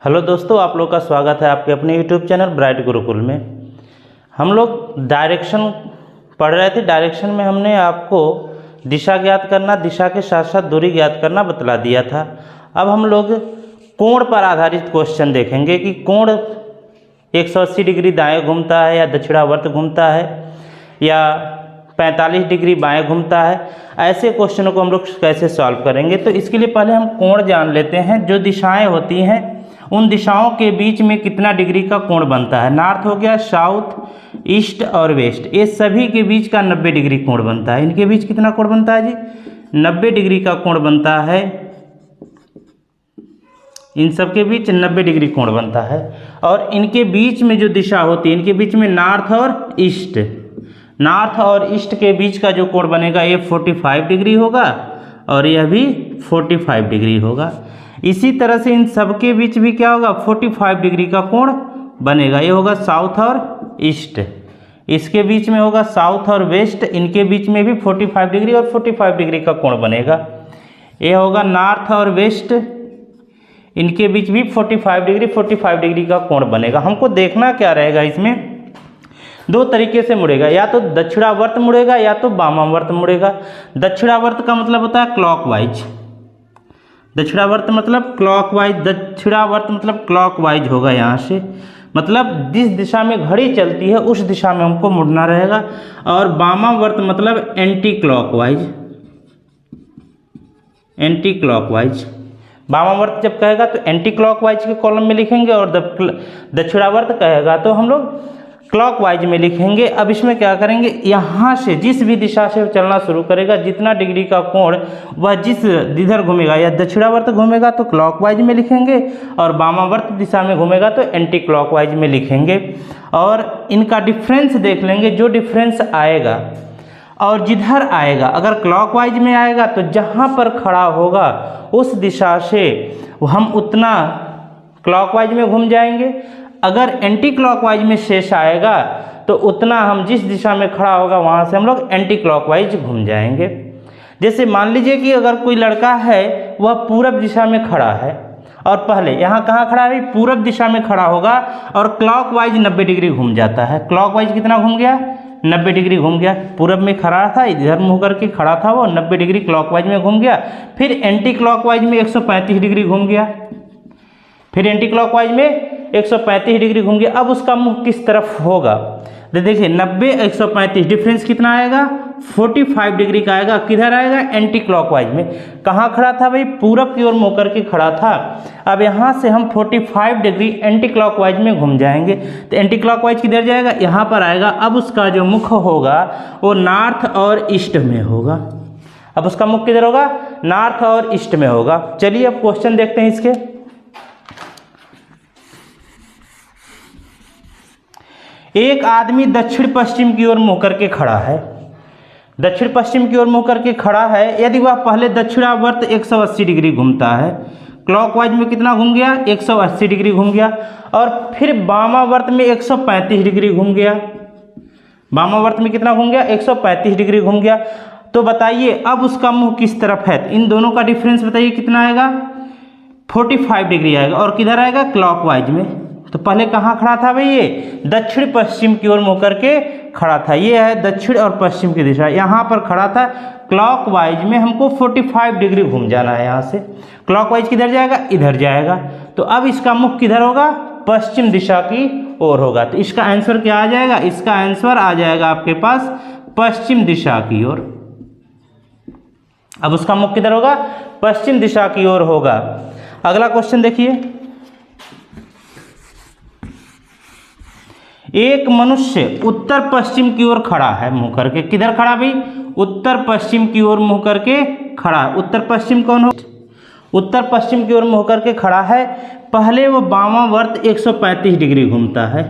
Hello दोस्तों, आप लोग का स्वागत है आपके अपने यूट्यूब चैनल ब्राइट गुरुकुल में। हम लोग डायरेक्शन पढ़ रहे थे। डायरेक्शन में हमने आपको दिशा ज्ञात करना, दिशा के साथ साथ दूरी ज्ञात करना बतला दिया था। अब हम लोग कोण पर आधारित क्वेश्चन देखेंगे कि कोण 180 डिग्री दाएँ घूमता है या दक्षिणावर्त घूमता है या 45 डिग्री बाएँ घूमता है। ऐसे क्वेश्चनों को हम लोग कैसे सॉल्व करेंगे, तो इसके लिए पहले हम कोण जान लेते हैं। जो दिशाएं होती हैं उन दिशाओं के बीच में कितना डिग्री का कोण बनता है। नॉर्थ हो गया, साउथ, ईस्ट और वेस्ट, ये सभी के बीच का 90 डिग्री कोण बनता है। इनके बीच कितना कोण बनता है जी? 90 डिग्री का कोण बनता है। इन सब के बीच 90 डिग्री कोण बनता है। और इनके बीच में जो दिशा होती है, इनके बीच में नॉर्थ और ईस्ट, नॉर्थ और ईस्ट के बीच का जो कोण बनेगा ये 45 डिग्री होगा और यह भी 45 डिग्री होगा। इसी तरह से इन सब के बीच भी क्या होगा? 45 डिग्री का कोण बनेगा। ये होगा साउथ और ईस्ट, इसके बीच में होगा साउथ और वेस्ट, इनके बीच में भी 45 डिग्री और 45 डिग्री का कोण बनेगा। ये होगा नॉर्थ और वेस्ट, इनके बीच भी 45 डिग्री का कोण बनेगा। हमको देखना क्या रहेगा, इसमें दो तरीके से मुड़ेगा, या तो दक्षिणावर्त मुड़ेगा या तो वामावर्त मुड़ेगा। दक्षिणावर्त का मतलब होता है क्लॉकवाइज, दक्षिणावर्त मतलब क्लॉकवाइज, दक्षिणावर्त मतलब क्लॉकवाइज होगा। यहाँ से मतलब जिस दिशा में घड़ी चलती है उस दिशा में हमको मुड़ना रहेगा। और वामावर्त मतलब एंटी क्लॉकवाइज, एंटी क्लॉकवाइज। वामावर्त जब कहेगा तो एंटी क्लॉकवाइज के कॉलम में लिखेंगे और दक्षिणावर्त कहेगा तो हम लोग क्लॉकवाइज में लिखेंगे। अब इसमें क्या करेंगे, यहाँ से जिस भी दिशा से चलना शुरू करेगा, जितना डिग्री का कोण वह जिस इधर घूमेगा, या दक्षिणावर्त घूमेगा तो क्लॉकवाइज में लिखेंगे और वामावर्त दिशा में घूमेगा तो एंटी क्लॉकवाइज में लिखेंगे। और इनका डिफरेंस देख लेंगे, जो डिफरेंस आएगा और जिधर आएगा, अगर क्लॉकवाइज में आएगा तो जहाँ पर खड़ा होगा उस दिशा से हम उतना क्लॉकवाइज में घूम जाएंगे। अगर एंटी क्लॉकवाइज में शेष आएगा तो उतना हम जिस दिशा में खड़ा होगा वहाँ से हम लोग एंटी क्लॉकवाइज घूम जाएंगे। जैसे मान लीजिए कि अगर कोई लड़का है वह पूरब दिशा में खड़ा है और पहले यहाँ कहाँ खड़ा है? पूरब दिशा में खड़ा होगा और क्लॉकवाइज 90 डिग्री घूम जाता है। क्लॉकवाइज कितना घूम गया? 90 डिग्री घूम गया। पूरब में खड़ा था, इधर मुँह करके खड़ा था, वो 90 डिग्री क्लॉकवाइज में घूम गया। फिर एंटी क्लॉकवाइज में 135 डिग्री घूम गया, फिर एंटी क्लॉकवाइज में 135 डिग्री घूम गया। अब उसका मुंह किस तरफ होगा? तो देखिए 90 135 डिफरेंस कितना आएगा? 45 डिग्री का आएगा। किधर आएगा? एंटी क्लॉकवाइज में। कहाँ खड़ा था भाई? पूरब की ओर मुँह करके खड़ा था। अब यहाँ से हम 45 डिग्री एंटी क्लॉकवाइज में घूम जाएंगे। तो एंटी क्लॉकवाइज किधर जाएगा? यहाँ पर आएगा। अब उसका जो मुख होगा वो नॉर्थ और ईस्ट में होगा। अब उसका मुख किधर होगा? नॉर्थ और ईस्ट में होगा। चलिए अब क्वेश्चन देखते हैं इसके। एक आदमी दक्षिण पश्चिम की ओर मुँह करके खड़ा है, दक्षिण पश्चिम की ओर मुँह करके खड़ा है। यदि वह पहले दक्षिणावर्त 180 डिग्री घूमता है, क्लॉकवाइज में कितना घूम गया? 180 डिग्री घूम गया। और फिर वामावर्त में 135 डिग्री घूम गया। वामावर्त में कितना घूम गया? 135 डिग्री घूम गया। तो बताइए अब उसका मुँह किस तरफ है? इन दोनों का डिफरेंस बताइए कितना आएगा? 45 डिग्री आएगा। और किधर आएगा? क्लॉकवाइज में। तो पहले कहाँ खड़ा था भाई? ये दक्षिण पश्चिम की ओर मुँह करके खड़ा था। ये है दक्षिण और पश्चिम की दिशा, यहाँ पर खड़ा था। क्लॉकवाइज में हमको 45 डिग्री घूम जाना है। यहाँ से क्लॉकवाइज किधर जाएगा? इधर जाएगा। तो अब इसका मुख किधर होगा? पश्चिम दिशा की ओर होगा। तो इसका आंसर क्या आ जाएगा? इसका आंसर आ जाएगा आपके पास पश्चिम दिशा की ओर। अब उसका मुख किधर होगा? पश्चिम दिशा की ओर होगा। अगला क्वेश्चन देखिए। एक मनुष्य उत्तर पश्चिम की ओर खड़ा है मुंह करके। किधर खड़ा भाई? उत्तर पश्चिम की ओर मुंह करके खड़ा। उत्तर पश्चिम कौन हो? उत्तर पश्चिम की ओर मुंह करके खड़ा है। पहले वो वामावर्त 135 डिग्री घूमता है।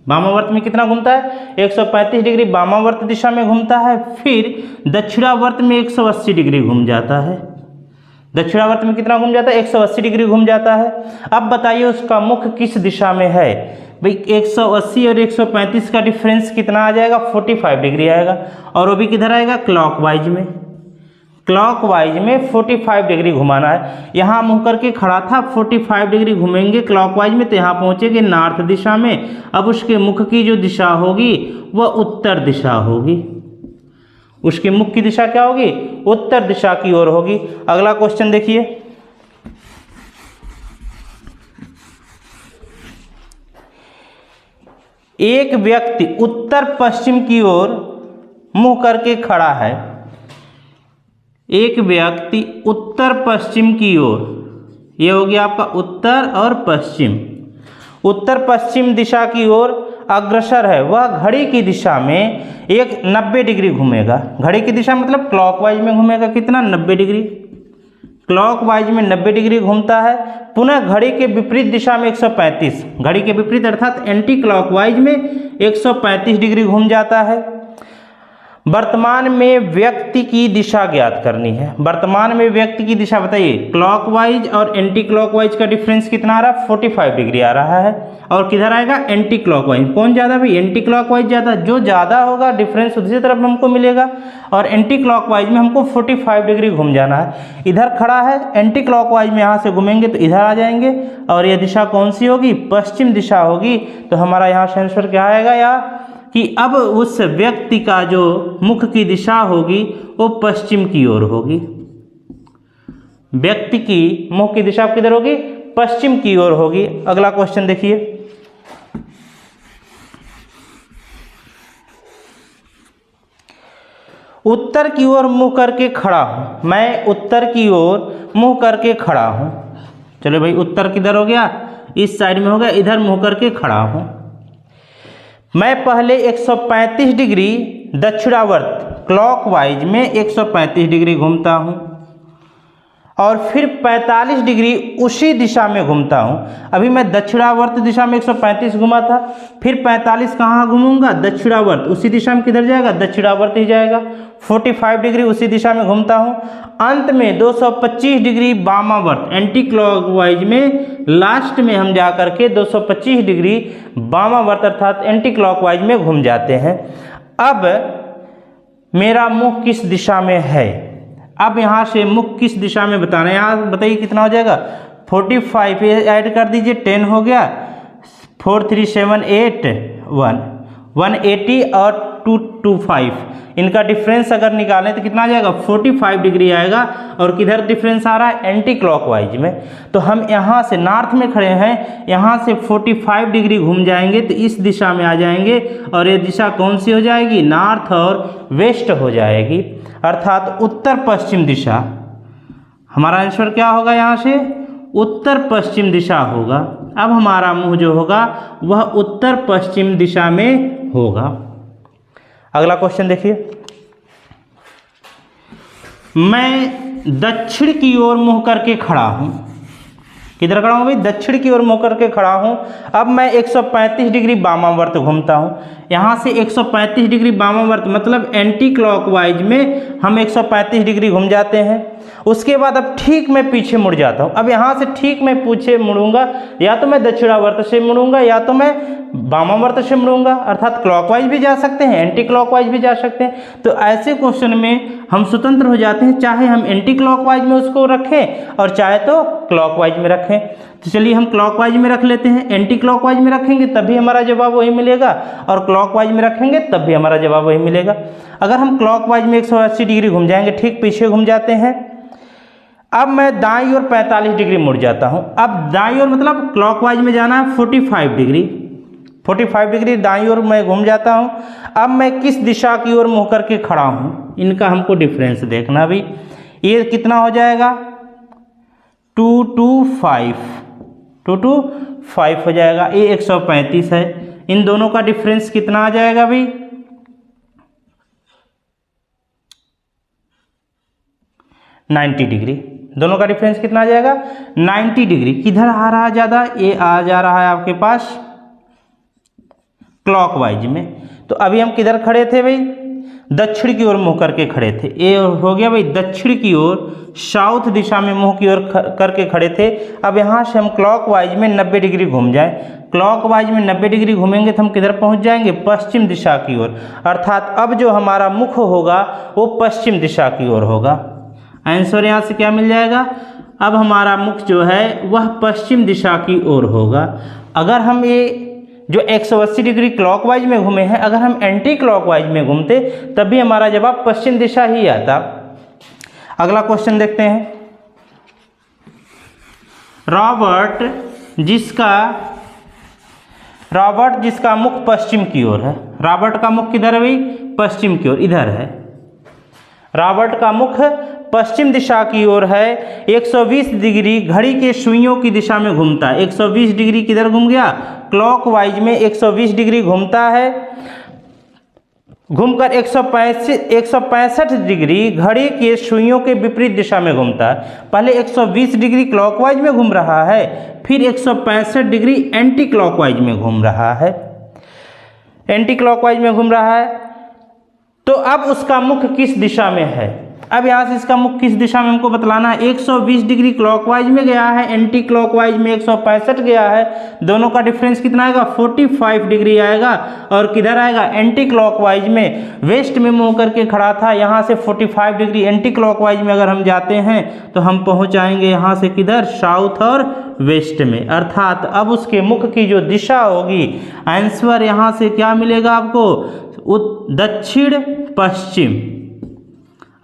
वामावर्त में कितना घूमता है? 135 डिग्री वामावर्त दिशा में घूमता है। फिर दक्षिणावर्त में 180 डिग्री घूम जाता है। दक्षिणावर्त में कितना घूम जाता है? 180 डिग्री घूम जाता है। अब बताइए उसका मुख किस दिशा में है? भाई 180 और 135 का डिफरेंस कितना आ जाएगा? 45 डिग्री आएगा। और वो भी किधर आएगा? क्लॉकवाइज में। क्लॉकवाइज में 45 डिग्री घुमाना है। यहाँ मुँह करके खड़ा था, 45 डिग्री घूमेंगे क्लॉकवाइज में तो यहाँ पहुँचेंगे नॉर्थ दिशा में। अब उसके मुख की जो दिशा होगी वह उत्तर दिशा होगी। उसके मुख की दिशा क्या होगी? उत्तर दिशा की ओर होगी। अगला क्वेश्चन देखिए, एक व्यक्ति उत्तर पश्चिम की ओर मुंह करके खड़ा है। एक व्यक्ति उत्तर पश्चिम की ओर, ये हो गया आपका उत्तर और पश्चिम, उत्तर पश्चिम दिशा की ओर अग्रसर है। वह घड़ी की दिशा में एक 90 डिग्री घूमेगा। घड़ी की दिशा मतलब क्लॉकवाइज में घूमेगा, कितना? 90 डिग्री। क्लॉकवाइज में 90 डिग्री घूमता है। पुनः घड़ी के विपरीत दिशा में 135, घड़ी के विपरीत अर्थात एंटी क्लॉकवाइज में 135 डिग्री घूम जाता है। वर्तमान में व्यक्ति की दिशा ज्ञात करनी है। वर्तमान में व्यक्ति की दिशा बताइए। क्लॉकवाइज और एंटी क्लॉकवाइज का डिफरेंस कितना आ रहा है? 45 डिग्री आ रहा है। और किधर आएगा? Anti clockwise. कौन ज़्यादा भाई? एंटी क्लॉकवाइज ज़्यादा। जो ज़्यादा होगा डिफरेंस दूसरी तरफ हमको मिलेगा। और एंटी क्लॉकवाइज में हमको 45 डिग्री घूम जाना है। इधर खड़ा है, एंटी क्लॉकवाइज में यहाँ से घूमेंगे तो इधर आ जाएंगे। और ये दिशा कौन सी होगी? पश्चिम दिशा होगी। तो हमारा यहाँ से आंसर क्या आएगा या कि अब उस व्यक्ति का जो मुख की दिशा होगी वो पश्चिम की ओर होगी। व्यक्ति की मुख की दिशा किधर होगी? पश्चिम की ओर होगी। अगला क्वेश्चन देखिए, उत्तर की ओर मुंह करके खड़ा हूं। मैं उत्तर की ओर मुंह करके खड़ा हूं। चलो भाई, उत्तर किधर हो गया? इस साइड में हो गया। इधर मुंह करके खड़ा हूं। मैं पहले 135 डिग्री दक्षिणावर्त क्लॉकवाइज में 135 डिग्री घूमता हूं और फिर 45 डिग्री उसी दिशा में घूमता हूं। अभी मैं दक्षिणावर्त दिशा में 135 घुमा था, फिर 45 कहाँ घूमूंगा? दक्षिणावर्त। उसी दिशा में किधर जाएगा? दक्षिणावर्त ही जाएगा। 45 डिग्री उसी दिशा में घूमता हूं। अंत में 225 डिग्री वामावर्त एंटी क्लॉकवाइज में लास्ट में हम जा करके 225 डिग्री वामावर्त अर्थात एंटी क्लॉकवाइज में घूम जाते हैं। अब मेरा मुख किस दिशा में है? अब यहाँ से मुख किस दिशा में बताना है। यहाँ बताइए कितना हो जाएगा? 45 ऐड कर दीजिए, 10 हो गया। 4 3 7 8 1 180 और 225, इनका डिफरेंस अगर निकालें तो कितना आ जाएगा? 45 डिग्री आएगा। और किधर डिफरेंस आ रहा है? एंटी क्लॉकवाइज में। तो हम यहाँ से नॉर्थ में खड़े हैं, यहाँ से 45 डिग्री घूम जाएंगे तो इस दिशा में आ जाएंगे। और ये दिशा कौन सी हो जाएगी? नॉर्थ और वेस्ट हो जाएगी, अर्थात उत्तर पश्चिम दिशा। हमारा आंसर क्या होगा? यहाँ से उत्तर पश्चिम दिशा होगा। अब हमारा मुंह जो होगा वह उत्तर पश्चिम दिशा में होगा। अगला क्वेश्चन देखिए, मैं दक्षिण की ओर मुंह करके खड़ा हूं। किधर खड़ा हूं भाई? दक्षिण की ओर मुंह करके खड़ा हूं। अब मैं 135 डिग्री वामावर्त घूमता हूं। यहां से 135 डिग्री वामावर्त मतलब एंटी क्लॉकवाइज में हम 135 डिग्री घूम जाते हैं। उसके बाद अब ठीक मैं पीछे मुड़ जाता हूं। अब यहां से ठीक मैं पीछे मुड़ूंगा, या तो मैं दक्षिणावर्त से मुड़ूंगा या तो मैं वामावर्त से मुड़ूंगा, अर्थात क्लॉकवाइज भी जा सकते हैं, एंटी क्लॉकवाइज भी जा सकते हैं। तो ऐसे क्वेश्चन में हम स्वतंत्र हो जाते हैं, चाहे हम एंटी क्लॉकवाइज में उसको रखें और चाहे तो क्लॉकवाइज में रखें। तो चलिए हम क्लॉकवाइज में रख लेते हैं। एंटी क्लॉकवाइज में रखेंगे तभी हमारा जवाब वही मिलेगा, और क्लॉकवाइज में रखेंगे तब भी हमारा जवाब वही मिलेगा। अगर हम क्लॉकवाइज में 180 डिग्री घूम जाएंगे, ठीक पीछे घूम जाते हैं। अब मैं दाईं ओर 45 डिग्री मुड़ जाता हूं। अब दाईं ओर मतलब क्लॉकवाइज में जाना है 45 डिग्री, 45 डिग्री दाईं ओर मैं घूम जाता हूं। अब मैं किस दिशा की ओर मुंह करके खड़ा हूं, इनका हमको डिफरेंस देखना भी। ये कितना हो जाएगा? 2 2 5 2 2 5 हो जाएगा। ये 135 है। इन दोनों का डिफरेंस कितना आ जाएगा भाई? 90 डिग्री। दोनों का डिफरेंस कितना आ जाएगा? 90 डिग्री। किधर आ रहा है ज़्यादा? ये आ जा रहा है आपके पास क्लॉकवाइज में। तो अभी हम किधर खड़े थे भाई? दक्षिण की ओर मुंह करके खड़े थे। ये हो गया भाई दक्षिण की ओर, साउथ दिशा में मुंह की ओर करके खड़े थे। अब यहाँ से हम क्लॉकवाइज में 90 डिग्री घूम जाएं। क्लॉकवाइज में 90 डिग्री घूमेंगे तो हम किधर पहुँच जाएंगे? पश्चिम दिशा की ओर, अर्थात अब जो हमारा मुख होगा वो पश्चिम दिशा की ओर होगा। आंसर यहाँ से क्या मिल जाएगा, अब हमारा मुख जो है वह पश्चिम दिशा की ओर होगा। अगर हम ये जो 180 डिग्री क्लॉकवाइज में घूमे हैं, अगर हम एंटी क्लॉकवाइज में घूमते तब भी हमारा जवाब पश्चिम दिशा ही आता। अगला क्वेश्चन देखते हैं। रॉबर्ट जिसका मुख पश्चिम की ओर है, रॉबर्ट का मुख किधर है भाई, पश्चिम की ओर, इधर है। रॉबर्ट का मुख पश्चिम दिशा की ओर है, 120 डिग्री घड़ी के सुइयों की दिशा में घूमता है। 120 डिग्री किधर घूम गया, क्लॉकवाइज में 120 डिग्री घूमता है। घूमकर 165 डिग्री घड़ी के सुइयों के विपरीत दिशा में घूमता है। पहले 120 डिग्री क्लॉकवाइज में घूम रहा है, फिर 165 डिग्री एंटी क्लॉकवाइज में घूम रहा है, एंटी क्लॉकवाइज में घूम रहा है। तो अब उसका मुख किस दिशा में है, अब यहाँ से इसका मुख किस दिशा में हमको बतलाना है। 120 डिग्री क्लॉकवाइज में गया है, एंटी क्लॉकवाइज में 165 गया है, दोनों का डिफरेंस कितना आएगा, 45 डिग्री आएगा। और किधर आएगा, एंटी क्लॉकवाइज में वेस्ट में मुंह करके खड़ा था, यहाँ से 45 डिग्री एंटी क्लॉकवाइज में अगर हम जाते हैं तो हम पहुँच आएंगे यहाँ से किधर, साउथ और वेस्ट में। अर्थात अब उसके मुख की जो दिशा होगी, आंसर यहाँ से क्या मिलेगा आपको, दक्षिण पश्चिम।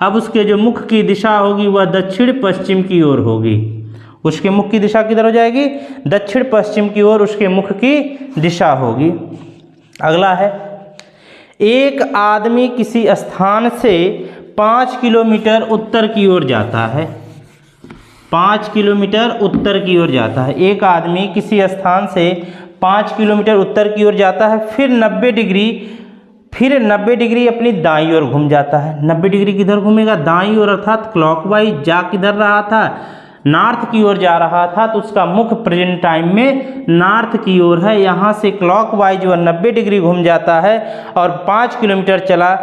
अब उसके जो मुख की दिशा होगी वह दक्षिण पश्चिम की ओर होगी। उसके मुख की दिशा किधर हो जाएगी, दक्षिण पश्चिम की ओर उसके मुख की दिशा होगी। अगला है, एक आदमी किसी स्थान से 5 किलोमीटर उत्तर की ओर जाता है। 5 किलोमीटर उत्तर की ओर जाता है। एक आदमी किसी स्थान से 5 किलोमीटर उत्तर की ओर जाता है, फिर 90 डिग्री अपनी दाईं ओर घूम जाता है। 90 डिग्री किधर घूमेगा, दाईं ओर, अर्थात क्लॉकवाइज। जा किधर रहा था, नॉर्थ की ओर जा रहा था, तो उसका मुख प्रेजेंट टाइम में नॉर्थ की ओर है। यहाँ से क्लॉकवाइज वह 90 डिग्री घूम जाता है और 5 किलोमीटर चला,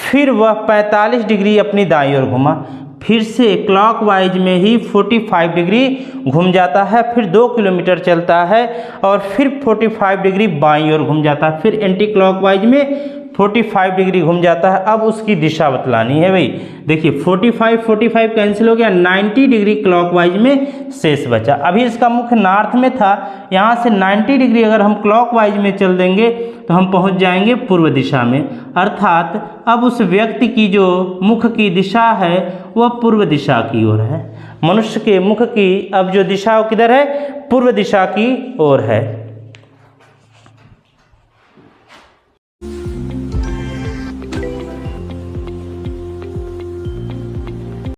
फिर वह 45 डिग्री अपनी दाईं ओर घूमा, फिर से क्लॉकवाइज में ही 45 डिग्री घूम जाता है, फिर 2 किलोमीटर चलता है और फिर 45 डिग्री बाईं ओर घूम जाता है, फिर एंटी क्लॉकवाइज में 45 डिग्री घूम जाता है। अब उसकी दिशा बतलानी है भाई। देखिए 45 कैंसिल हो गया, 90 डिग्री क्लॉकवाइज में शेष बचा। अभी इसका मुख नॉर्थ में था, यहाँ से 90 डिग्री अगर हम क्लॉकवाइज में चल देंगे तो हम पहुँच जाएंगे पूर्व दिशा में। अर्थात अब उस व्यक्ति की जो मुख की दिशा है वह पूर्व दिशा की ओर है। मनुष्य के मुख की अब जो दिशा किधर है, पूर्व दिशा की ओर है।